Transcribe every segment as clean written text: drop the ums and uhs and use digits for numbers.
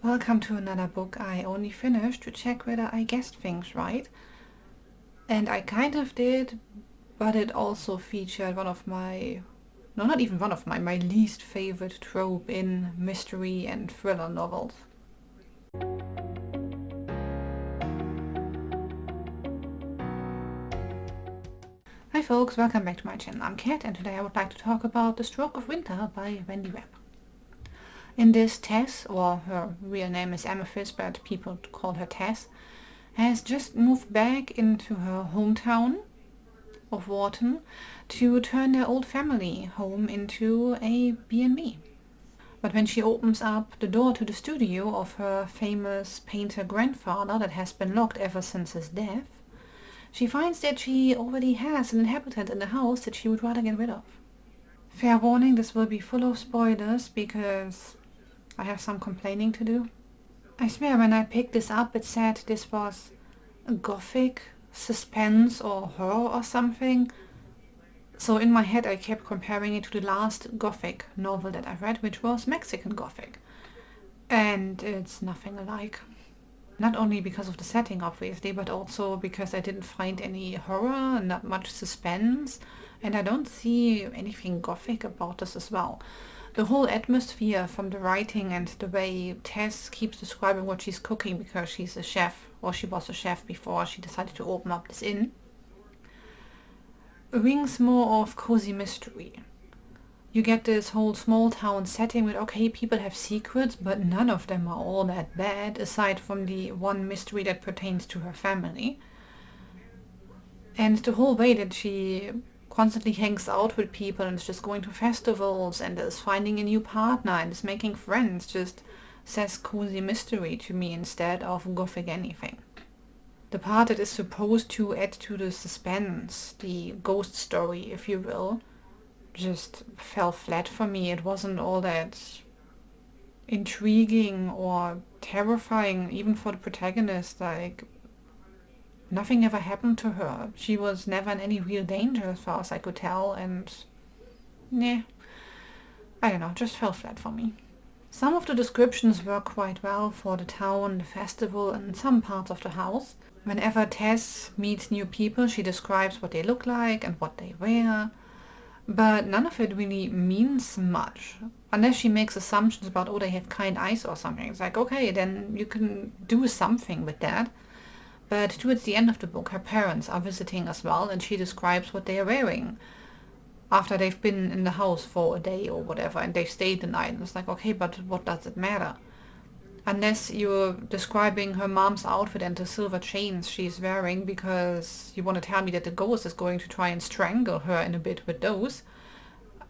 Welcome to another book I only finished to check whether I guessed things right. And I kind of did, but it also featured one of my, no, not even one of my least favorite trope in mystery and thriller novels. Hi folks, welcome back to my channel. I'm Kat and today I would like to talk about The Stroke of Winter by Wendy Webb. In this, Tess, or her real name is Amethyst, but people call her Tess, has just moved back into her hometown of Wharton to turn their old family home into a B&B. But when she opens up the door to the studio of her famous painter grandfather that has been locked ever since his death, she finds that she already has an inhabitant in the house that she would rather get rid of. Fair warning, this will be full of spoilers because I have some complaining to do. I swear when I picked this up it said this was gothic, suspense or horror or something. So in my head I kept comparing it to the last gothic novel that I read, which was Mexican Gothic. And it's nothing alike. Not only because of the setting obviously, but also because I didn't find any horror, not much suspense, and I don't see anything gothic about this as well. The whole atmosphere from the writing and the way Tess keeps describing what she's cooking because she's a chef, or she was a chef before she decided to open up this inn, rings more of cozy mystery. You get this whole small town setting with, okay, people have secrets, but none of them are all that bad, aside from the one mystery that pertains to her family. And the whole way that she constantly hangs out with people and is just going to festivals and is finding a new partner and is making friends just says cozy mystery to me instead of gothic anything. The part that is supposed to add to the suspense, the ghost story if you will, just fell flat for me. It wasn't all that intriguing or terrifying even for the protagonist. Like, nothing ever happened to her. She was never in any real danger as far as I could tell, and I don't know, just fell flat for me. Some of the descriptions work quite well for the town, the festival, and some parts of the house. Whenever Tess meets new people, she describes what they look like and what they wear, but none of it really means much. Unless she makes assumptions about, oh, they have kind eyes or something. It's like, okay, then you can do something with that. But towards the end of the book, her parents are visiting as well, and she describes what they are wearing after they've been in the house for a day or whatever, and they've stayed the night. And it's like, okay, but what does it matter? Unless you're describing her mom's outfit and the silver chains she's wearing because you want to tell me that the ghost is going to try and strangle her in a bit with those.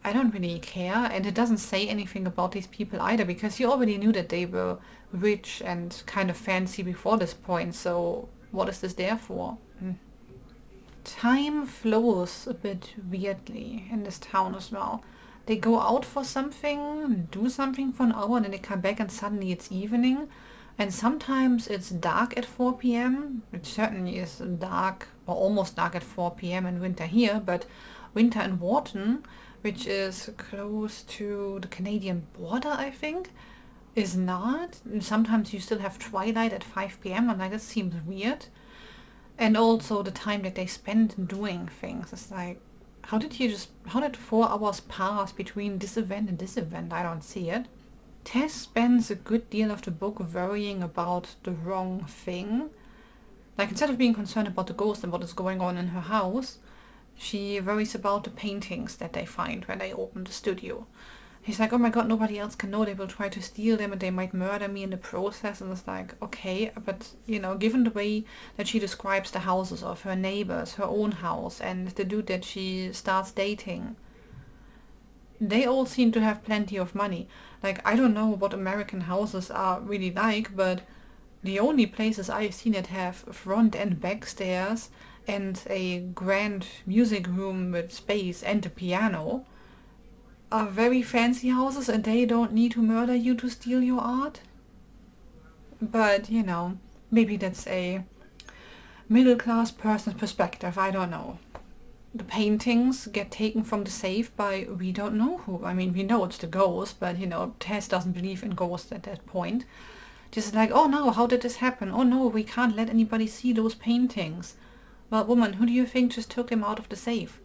I don't really care, and it doesn't say anything about these people either, because you already knew that they were rich and kind of fancy before this point, so what is this there for? Time flows a bit weirdly in this town as well. They go out for something, do something for an hour, and then they come back and suddenly it's evening. And sometimes it's dark at 4 p.m. It certainly is dark, or almost dark at 4 p.m. in winter here, but winter in Wharton, which is close to the Canadian border, I think, is not. And sometimes you still have twilight at 5 p.m. and like, that seems weird. And also the time that they spend doing things. It's like, how did 4 hours pass between this event and this event? I don't see it. Tess spends a good deal of the book worrying about the wrong thing. Like, instead of being concerned about the ghost and what is going on in her house, she worries about the paintings that they find when they open the studio. He's like, oh my god, nobody else can know, they will try to steal them and they might murder me in the process. And it's like, okay, but given the way that she describes the houses of her neighbors, her own house, and the dude that she starts dating, they all seem to have plenty of money. Like, I don't know what American houses are really like, but the only places I've seen that have front and back stairs and a grand music room with space and a piano are very fancy houses, and they don't need to murder you to steal your art. But, maybe that's a middle-class person's perspective, I don't know. The paintings get taken from the safe by we don't know who. I mean, we know it's the ghost, but, Tess doesn't believe in ghosts at that point. Just like, oh no, how did this happen? Oh no, we can't let anybody see those paintings. Well, woman, who do you think just took them out of the safe?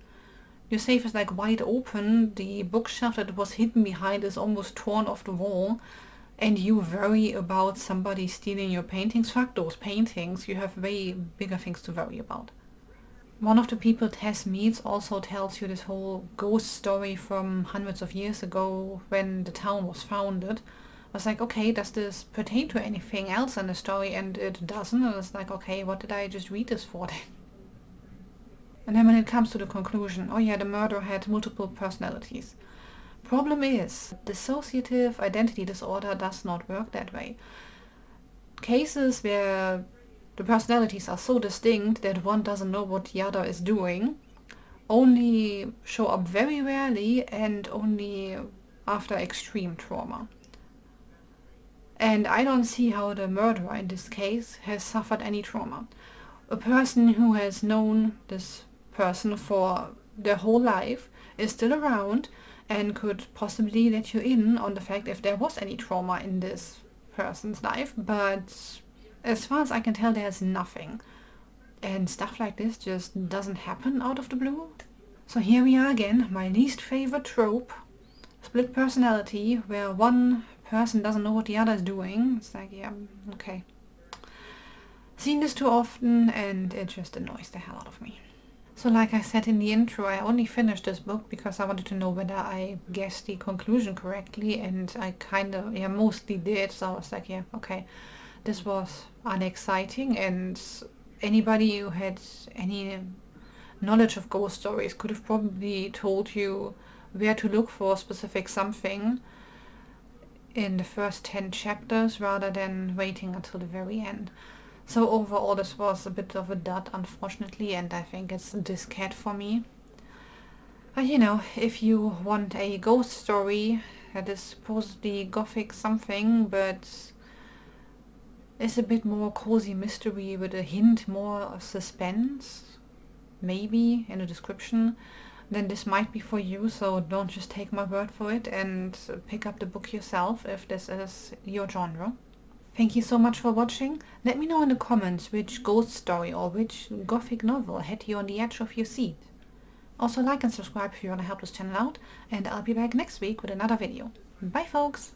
Your safe is like wide open, the bookshelf that was hidden behind is almost torn off the wall, and you worry about somebody stealing your paintings? Fuck those paintings, you have way bigger things to worry about. One of the people Tess meets also tells you this whole ghost story from hundreds of years ago when the town was founded. I was like, okay, does this pertain to anything else in the story? And it doesn't. And it's like, okay, what did I just read this for then? And then when it comes to the conclusion, oh yeah, the murderer had multiple personalities. Problem is, dissociative identity disorder does not work that way. Cases where the personalities are so distinct that one doesn't know what the other is doing only show up very rarely and only after extreme trauma. And I don't see how the murderer in this case has suffered any trauma. A person who has known this person for their whole life is still around and could possibly let you in on the fact if there was any trauma in this person's life, but as far as I can tell, there's nothing. And stuff like this just doesn't happen out of the blue. So here we are again, my least favorite trope. Split personality, where one person doesn't know what the other is doing. It's like, yeah, okay. Seen this too often and it just annoys the hell out of me. So like I said in the intro, I only finished this book because I wanted to know whether I guessed the conclusion correctly, and I kind of, yeah, mostly did. So I was like, yeah, okay. This was unexciting, and anybody who had any knowledge of ghost stories could have probably told you where to look for a specific something in the first 10 chapters rather than waiting until the very end. So overall this was a bit of a dud, unfortunately, and I think it's a discat for me. But you know, if you want a ghost story that is supposedly gothic something, but is a bit more cozy mystery with a hint more of suspense, maybe in the description, then this might be for you. So don't just take my word for it and pick up the book yourself if this is your genre. Thank you so much for watching. Let me know in the comments which ghost story or which gothic novel had you on the edge of your seat. Also like and subscribe if you want to help this channel out, and I'll be back next week with another video. Bye folks!